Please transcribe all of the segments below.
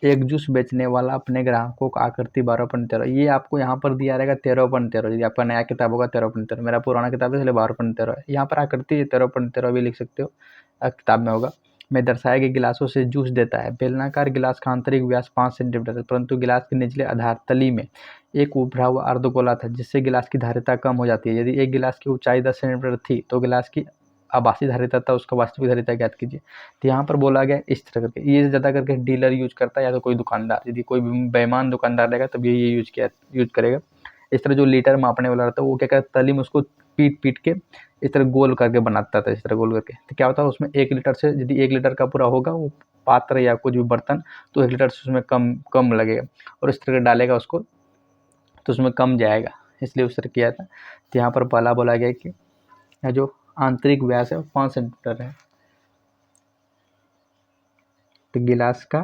एक जूस बेचने वाला अपने ग्राहकों को आकृति 12.13, ये आपको यहाँ पर दिया रहेगा 13.13, यदि आपका नया किताब होगा 13.13, मेरा पुराना किताब है इसलिए 12.13 है। यहाँ पर आकृति 13.13 भी लिख सकते हो, किताब में होगा। में दर्शाए गए गिलासों से जूस देता है। बेलनाकार गिलास का आंतरिक व्यास 5 सेंटीमीटर है, परंतु गिलास के निचले आधार तली में एक उभरा हुआ अर्धगोला था, जिससे गिलास की धारिता कम हो जाती है। यदि एक गिलास की ऊंचाई 10 सेंटीमीटर थी तो गिलास की आभासी धारिता था, उसका वास्तविक धारिता ज्ञात कीजिए। तो यहाँ पर बोला गया इस तरह करके, ये ज़्यादा करके डीलर यूज करता है या तो कोई दुकानदार, यदि कोई बेईमान दुकानदार रहेगा तब ये यूज करेगा। इस तरह जो लीटर मापने वाला रहता है वो क्या करता है, तली में उसको पीट के इस तरह गोल करके बनाता था, इस तरह गोल करके। तो क्या होता है उसमें 1 लीटर से, यदि 1 लीटर का पूरा होगा वो पात्र या कुछ भी बर्तन, तो 1 लीटर से उसमें कम लगेगा, और इस तरह डालेगा उसको तो उसमें कम जाएगा, इसलिए उस तरह किया था। तो यहाँ पर पहला बोला गया कि जो आंतरिक व्यास है 5 सेंटीमीटर है। तो गिलास का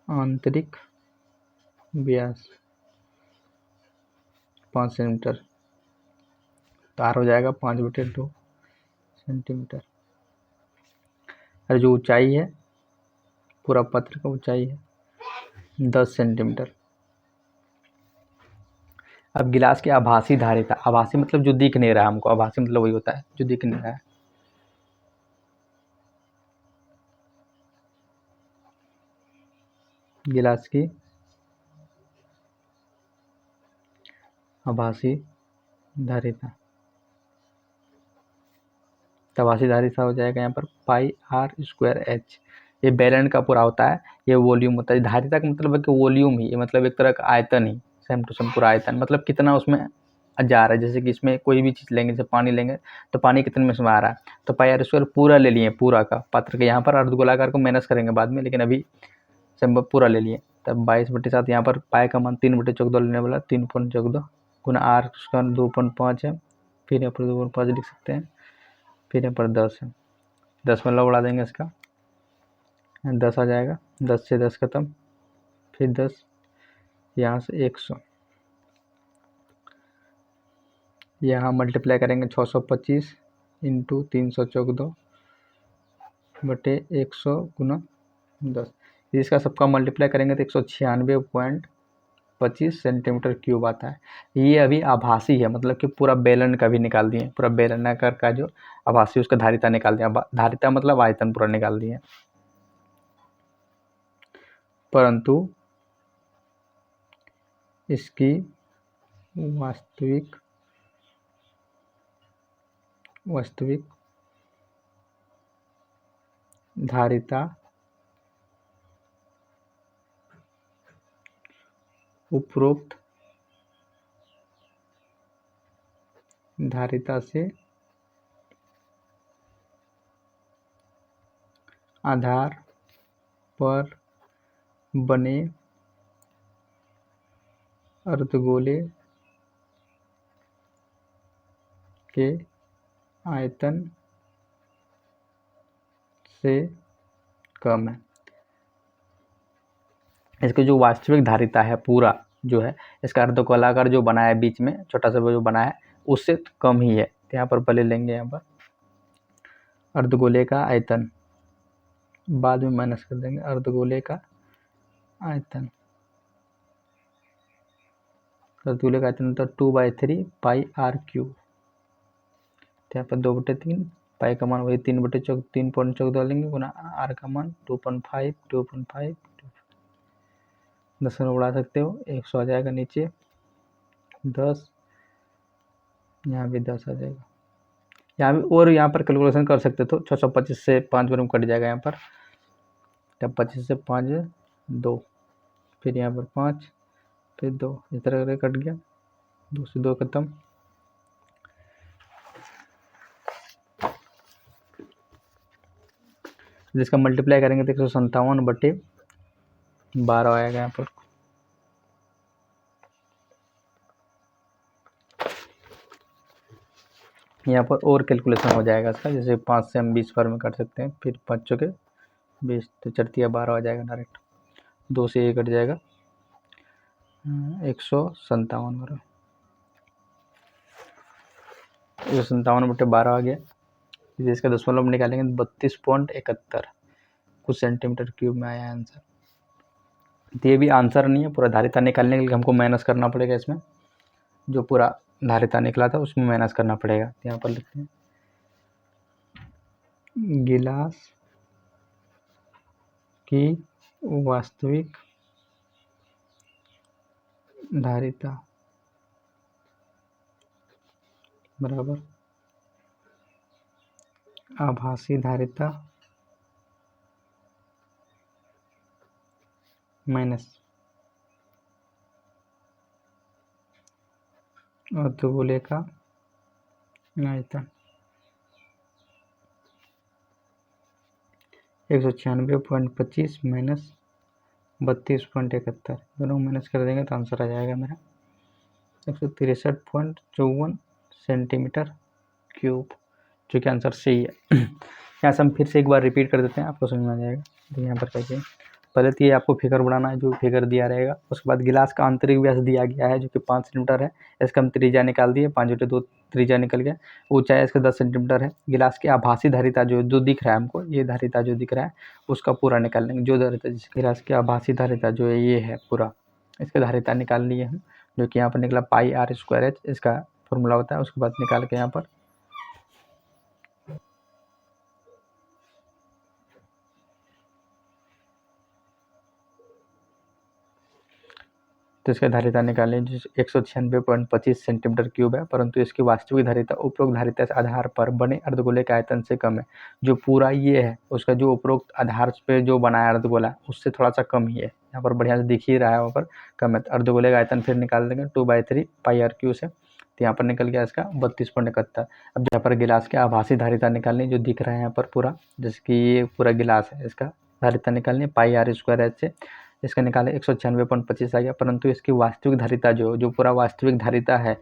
आंतरिक व्यास 5 सेंटीमीटर, तो आर हो जाएगा 5/2 सेंटीमीटर। और जो ऊंचाई है, पूरा पत्र का ऊंचाई है 10 सेंटीमीटर। अब गिलास की आभासी धारिता, आभासी मतलब जो दिख नहीं रहा हमको, आभासी मतलब वही होता है जो दिख नहीं रहा है। गिलास की आभासी धारिता, आभासी धारिता हो जाएगा यहाँ पर πr²h। ये बैलेंस का पूरा होता है, ये वॉल्यूम होता है। धारिता का मतलब है कि वॉल्यूम ही, मतलब एक तरह का आयतन ही, सेम टू सेम पूरा आयतन, मतलब कितना उसमें जा रहा है। जैसे कि इसमें कोई भी चीज़ लेंगे, जैसे पानी लेंगे तो पानी कितने में आ रहा है, तो πr² पूरा ले लिए, पूरा का पात्र के। यहाँ पर अर्धगोलाकार को माइनस करेंगे बाद में, लेकिन अभी सिंपल पूरा ले लिए। तब 22/7, यहाँ पर पाई का मान 3/14 लेने वाला, 3.14 गुना r² 2.5 है, फिर यहाँ पर 2.5 लिख सकते हैं, फिर यहाँ पर 10 है, 10 में लव उड़ा देंगे इसका, 10 आ जाएगा, 10 से 10 खत्म, फिर 10, यहाँ से 100, यहाँ मल्टीप्लाई करेंगे 625 इंटू 314/100 गुना 10, इसका सबका मल्टीप्लाई करेंगे तो 196.25 सेंटीमीटर क्यूब आता है। ये अभी आभासी है, मतलब कि पूरा बेलन का भी निकाल दिए, पूरा बेलनाकार का जो आभासी उसका धारिता निकाल दिया। धारिता मतलब आयतन पूरा निकाल दिए, परंतु इसकी वास्तविक धारिता उपरोक्त धारिता से आधार पर बने अर्धगोले के आयतन से कम है। इसकी जो वास्तविक धारिता है पूरा जो है, इसका अर्धगोलाकार जो बना है बीच में छोटा सा जो बना है उससे तो कम ही है। तो यहाँ पर पहले लेंगे, यहाँ पर अर्धगोले का आयतन, बाद में माइनस कर देंगे अर्धगोले का आयतन। अर्धगोले का आयतन होता है 2/3 πr³। यहाँ पर 2/3, पाई का मान वही 3/14 लेंगे गुना आर का मान 2.5 10 में उड़ा सकते हो, 100 आ जाएगा नीचे, 10, यहाँ भी 10 आ जाएगा। यहाँ भी और यहाँ पर कैलकुलेशन कर सकते तो 625 से 5 में कट जाएगा यहाँ पर, तब 25 से 5 2, फिर यहाँ पर 5, फिर 2, इस तरह करके कट गया, 2 से 2 खत्म। जिसका मल्टीप्लाई करेंगे तो 157/12 आएगा यहाँ पर। यहाँ पर और कैलकुलेशन हो जाएगा इसका, जैसे 5 से हम 20 पर में कर सकते हैं, फिर 5 चौके 20, तो 4 12 आ जाएगा डायरेक्ट, 2 से 1 कट जाएगा, 157/12 आ गया। यदि इसका दशमलव निकालेंगे तो 32.71 कुछ सेंटीमीटर क्यूब में आया आंसर। तो ये भी आंसर नहीं है, पूरा धारिता निकालने के लिए हमको माइनस करना पड़ेगा इसमें, जो पूरा धारिता निकला था उसमें माइनस करना पड़ेगा। यहाँ पर लिखते हैं गिलास की वास्तविक धारिता बराबर आभासी धारिता माइनस अर्धगोले का आयतन 196.25 माइनस 32.71, दोनों माइनस कर देंगे तो आंसर आ जाएगा मेरा 163.54 सेंटीमीटर क्यूब, जो कि आंसर सही है। यहाँ से हम फिर से एक बार रिपीट कर देते हैं, आपको समझ में आ जाएगा। तो यहाँ पर कहिए पहले तो ये आपको फिगर बनाना है, जो फिगर दिया रहेगा। उसके बाद गिलास का आंतरिक व्यास दिया गया है जो कि 5 सेंटीमीटर है, इसका हम त्रिज्या निकाल दिए, 5/2 त्रिज्या निकल गया। ऊंचाई इसका 10 सेंटीमीटर है। गिलास की आभासी धारिता जो दिख रहा है हमको, ये धारिता जो दिख रहा है उसका पूरा निकाल लेंगे। जो धारिता गिलास की आभासी धारिता जो है ये है पूरा, इसका धारिता निकाल लिए हम, जो कि यहाँ पर निकला πr²h, इसका फॉर्मूला होता है। उसके बाद निकाल के यहाँ पर तो इसका धारिता निकालने जो 196.25 सेंटीमीटर क्यूब है, परंतु इसकी वास्तविक धारिता उपरोक्त धारिता के आधार पर बने अर्धगोले के आयतन से कम है। जो पूरा ये है उसका जो उपरोक्त आधार पे जो बनाया अर्धगोला उससे थोड़ा सा कम ही है। यहाँ पर बढ़िया से दिख ही रहा है, वहाँ पर कम है। अर्धगोले का आयतन फिर निकाल देंगे 2/3 πr³ से, तो यहाँ पर निकल गया इसका 32.71। अब यहाँ पर गिलास की आभासी धारिता निकालनी जो दिख रहा है यहाँ पर पूरा, जैसे कि ये पूरा गिलास है, इसका धारिता निकालनी πr² से, इसका निकाले 196.25 आ गया। परंतु इसकी वास्तविक धारिता जो पूरा वास्तविक धारिता है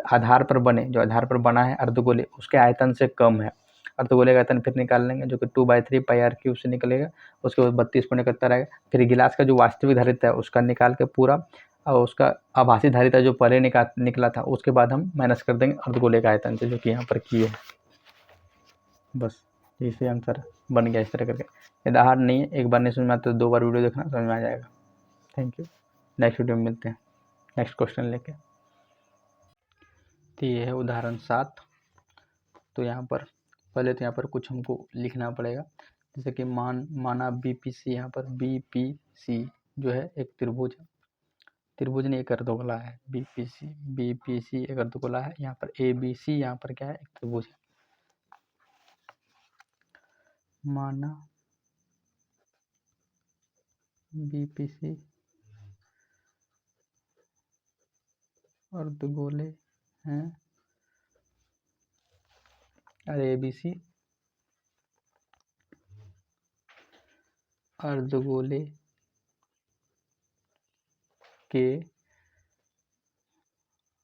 आधार पर बने, जो आधार पर बना है अर्धगोले, उसके आयतन से कम है। अर्धगोले का आयतन फिर निकाल लेंगे जो कि 2/3 πr³ से निकलेगा। उसके बाद 32.71 आएगा। फिर गिलास का जो वास्तविक धारिता है उसका निकाल के पूरा, और उसका आभासी धारिता जो पहले निकला था उसके बाद हम माइनस कर देंगे अर्धगोले का आयतन से, जो कि यहाँ पर किए। बस इसे आंसर बन गया इस तरह करके। यदि हार्ड नहीं है, एक बार नहीं समझ में आता तो 2 बार वीडियो देखना, समझ में आ जाएगा। Thank you. नेक्स्ट वीडियो में मिलते हैं नेक्स्ट क्वेश्चन लेके। तो ये है उदाहरण 7। तो यहाँ पर पहले तो यहाँ पर कुछ हमको लिखना पड़ेगा, जैसे कि माना BPC, यहाँ पर BPC जो है एक त्रिभुज है, त्रिभुज ने एक अर्धगोला है। BPC एक अर्धगोला है। यहाँ पर ABC यहाँ पर क्या है, एक त्रिभुज है। माना BPC अर्धगोले हैं और ABC अर्धगोले के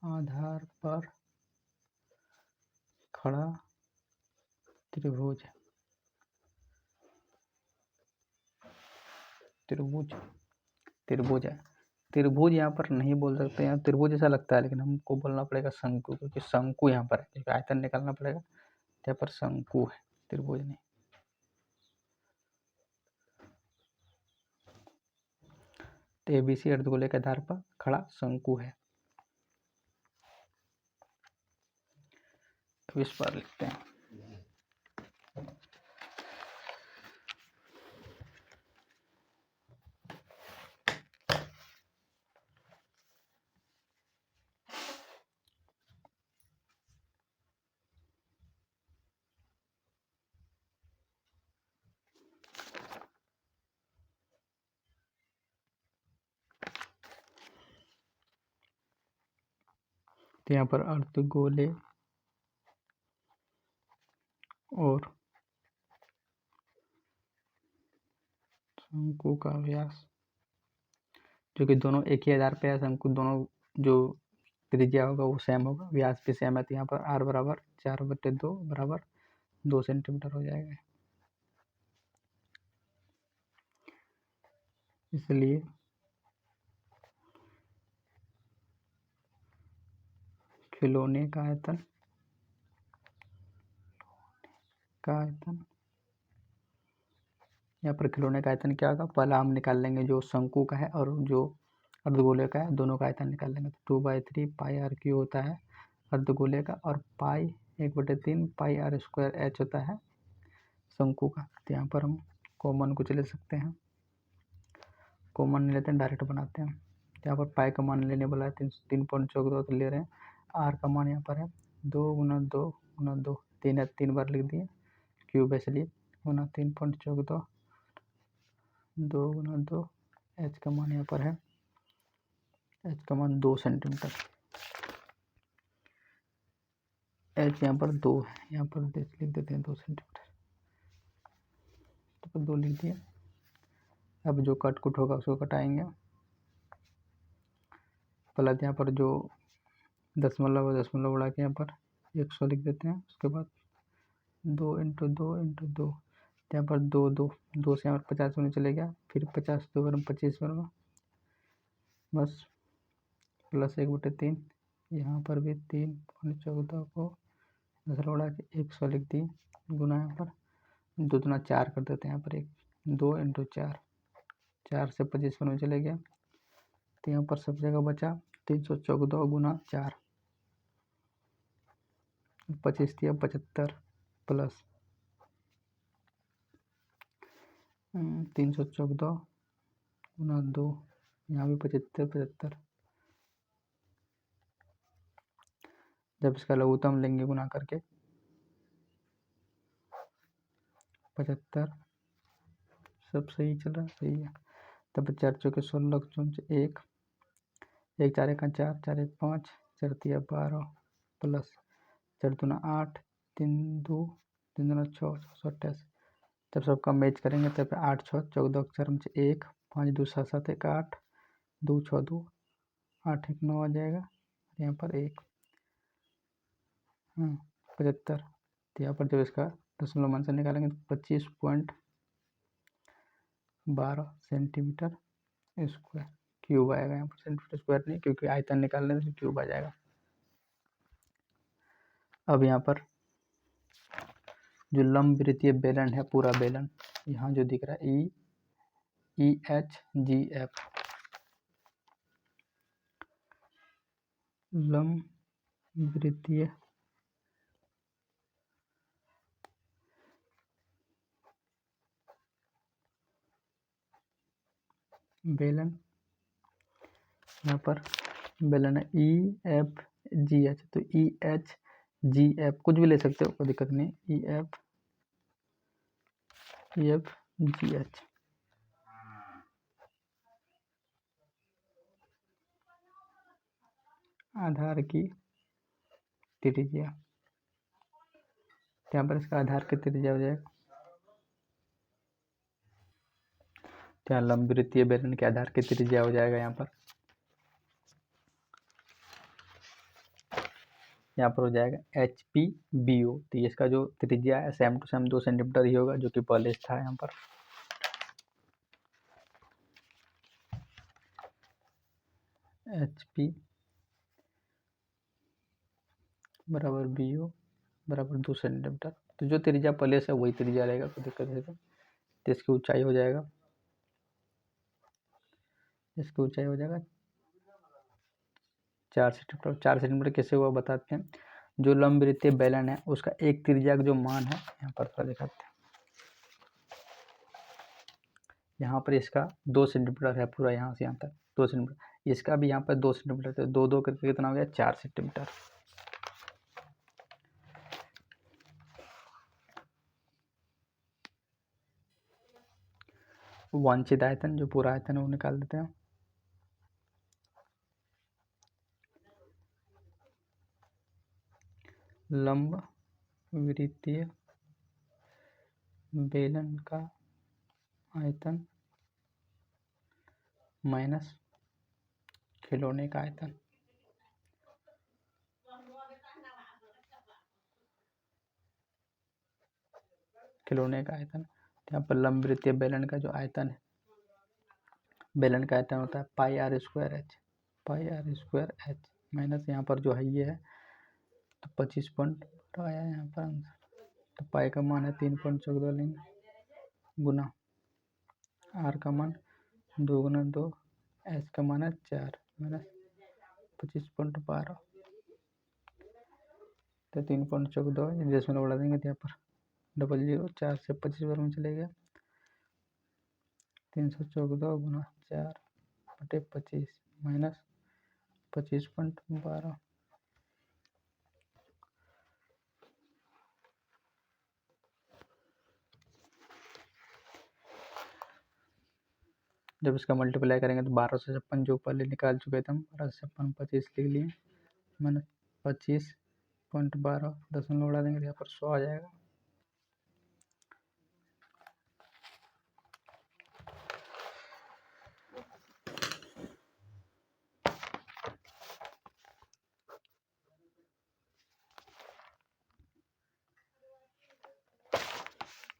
आधार पर खड़ा त्रिभुज है। त्रिभुज है। त्रिभुज यहाँ पर नहीं बोल सकते, यहाँ त्रिभुज ऐसा लगता है, लेकिन हमको बोलना पड़ेगा शंकु, क्योंकि शंकु यहाँ पर है, आयतन निकालना पड़ेगा। यहाँ पर शंकु है, त्रिभुज नहीं। तो ABC अर्धगोले के आधार पर खड़ा शंकु है। अब इस पर लिखते हैं तो यहाँ पर अर्धगोले और शंकु का व्यास, जो कि दोनों एक ही आधार पे है, शंकु दोनों जो त्रिज्या होगा वो सेम होगा, व्यास भी सेम है। तो यहाँ पर r बराबर 4/2 बराबर 2 सेंटीमीटर हो जाएगा। इसलिए खिलौने का आयतन का आयतन, यहाँ पर खिलौने का आयतन क्या होगा, पहला हम निकाल लेंगे जो शंकु का है और जो अर्धगोले का है, दोनों का आयतन निकाल लेंगे। तो 2/3 पाई आर क्यू होता है अर्धगोले का, और पाई 1/3 पाई आर स्क्वायर एच होता है शंकु का। तो यहाँ पर हम कॉमन कुछ ले सकते हैं, कॉमन नहीं लेते हैं, डायरेक्ट बनाते हैं। यहाँ पर पाई का मान लेने वाला है 3.14 तो ले रहे हैं। आर का मान यहाँ पर है 2 × 2 × 2, 3 है, 3 बार लिख दिए, क्यूब है इसलिए गुना 3.14, 2 × 2, एच का मान यहाँ पर है, एच का मान 2 सेंटीमीटर, एच यहाँ पर 2 है, यहाँ पर लिख देते हैं 2 सेंटीमीटर, तो 2 लिख दिए। अब जो कट कुट होगा उसको कटाएंगे, प्लस यहाँ पर जो दशमलव उड़ा के यहाँ पर 100 लिख देते हैं। उसके बाद 2 × 2 × 2, यहाँ पर 2 से यहाँ पर 50 होने चले गया, फिर 50 2 बार 25 बनेगा, बस प्लस 1/3, यहाँ पर भी 3.14 को दशमलव उड़ा के 100 लिख दिए, गुना यहाँ पर 2 दूना 4 कर देते हैं, यहाँ पर 2 × 4, 4 से 25 होने चले गया, तो यहाँ पर सब जगह बचा 314 गुना 4, 25 दिया 75, प्लस 314 गुना 2, यहाँ भी 75, जब इसका लघुत्तम लेंगे गुना करके 75, सब सही चल रहा है, सही है। तब 4 चौके 16, 1 1 4 1 4, 4 1 5, 4 3 12, प्लस 4 दूना 8, 3 2 3 दूना 6, 28, तब सबका मैच करेंगे तब 8 6 14, 4 1, 5 2 7 7 1 8, 2 6 2, 8 1 9 आ जाएगा, यहाँ पर 1 75, तो यहाँ पर जब इसका दशमलव मान से निकालेंगे तो 25.12 सेंटीमीटर स्क्वायर क्यूब आएगा, यहाँ पर सेंटीमीटर स्क्वायर नहीं, क्योंकि आयतन निकालने से क्यूब आ जाएगा। अब यहाँ पर जो लंब वृत्तीय बेलन है, पूरा बेलन यहाँ जो दिख रहा है EHGF, लंब वृत्तीय बेलन, यहाँ पर बेलन है EFGH, तो EHGF कुछ भी ले सकते हो, कोई दिक्कत नहीं, EFGH आधार की त्रिज्या, यहाँ पर इसका आधार की त्रिज्या हो जाएगा, क्या लंब वृत्तीय बेलन के आधार की त्रिज्या हो जाएगा यहाँ पर हो जाएगा HPBO। तो इसका जो त्रिज्या है सेम टू सेम 2 सेंटीमीटर ही होगा, जो कि पहले था यहाँ पर। HP बराबर BO बराबर 2 सेंटीमीटर। तो जो त्रिज्या पहले से वही त्रिज्या रहेगा, कोई दिक्कत नहीं। तो इसकी ऊंचाई हो जाएगा, इसकी ऊंचाई हो जाएगा 4 सेंटीमीटर। 4 सेंटीमीटर कैसे हुआ बताते हैं। जो लंब वृत्तीय बेलन है उसका एक त्रिज्या का जो मान है, यहाँ पर थोड़ा दिखाते हैं, यहाँ पर इसका 2 सेंटीमीटर है पूरा, यहाँ से यहाँ तक 2 सेंटीमीटर, इसका भी यहाँ पर 2 सेंटीमीटर, तो 2 2 करके कितना हो गया 4 सेंटीमीटर। वांछित आयतन जो पूरा आयतन है वो निकाल देते हैं। लंब वृत्तीय बेलन का आयतन माइनस खिलौने का आयतन, खिलौने का आयतन। यहाँ पर लंब वृत्तीय बेलन का जो आयतन है, बेलन का आयतन होता है पाई आर स्क्वायर एच, माइनस यहाँ पर जो है ये है तो 25 पॉइंट आया यहाँ पर आंसर, तो तो पाई का मान है 3.14 लेंगे गुना आर का मान 2 गुना 2, एच का मान है 4 माइनस 25.12, तो 3.14 दशमलव बढ़ा देंगे तो यहाँ पर 00, 4 से 25 बार में चले गया, 314 गुना 4/25 माइनस 25.12। जब इसका मल्टीप्लाई करेंगे तो 1256 जो पहले निकाल चुके थे हम, 1256 25 लिख लिए माइनस 25.12 दशमलव बढ़ा देंगे तो यहाँ पर 100 आ जाएगा।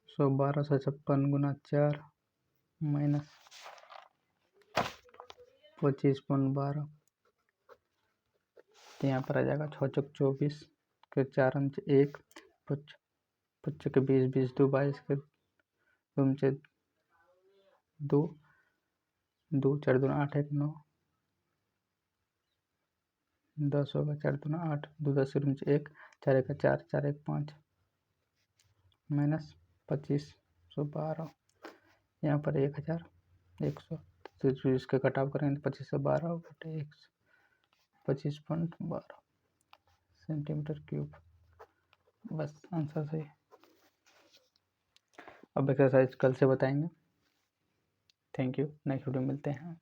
सो 1256 गुना 4 माइनस 25.12, तो यहाँ पर आ जाएगा 6 चौक 24 के 4 अंक 1, 5 के 20, 20 2 22 के 2 2, 2 4 2 8 1 9, 10 होगा 4 2 8, 2 10 1, 4 1 4, 4 1 5 माइनस 2512, यहाँ पर 1100, तो इसका कटाव करेंगे तो 2512 बटे 25.12 सेंटीमीटर क्यूब। बस आंसर सही। अब एक्सरसाइज कल से बताएंगे। थैंक यू, नेक्स्ट वीडियो मिलते हैं।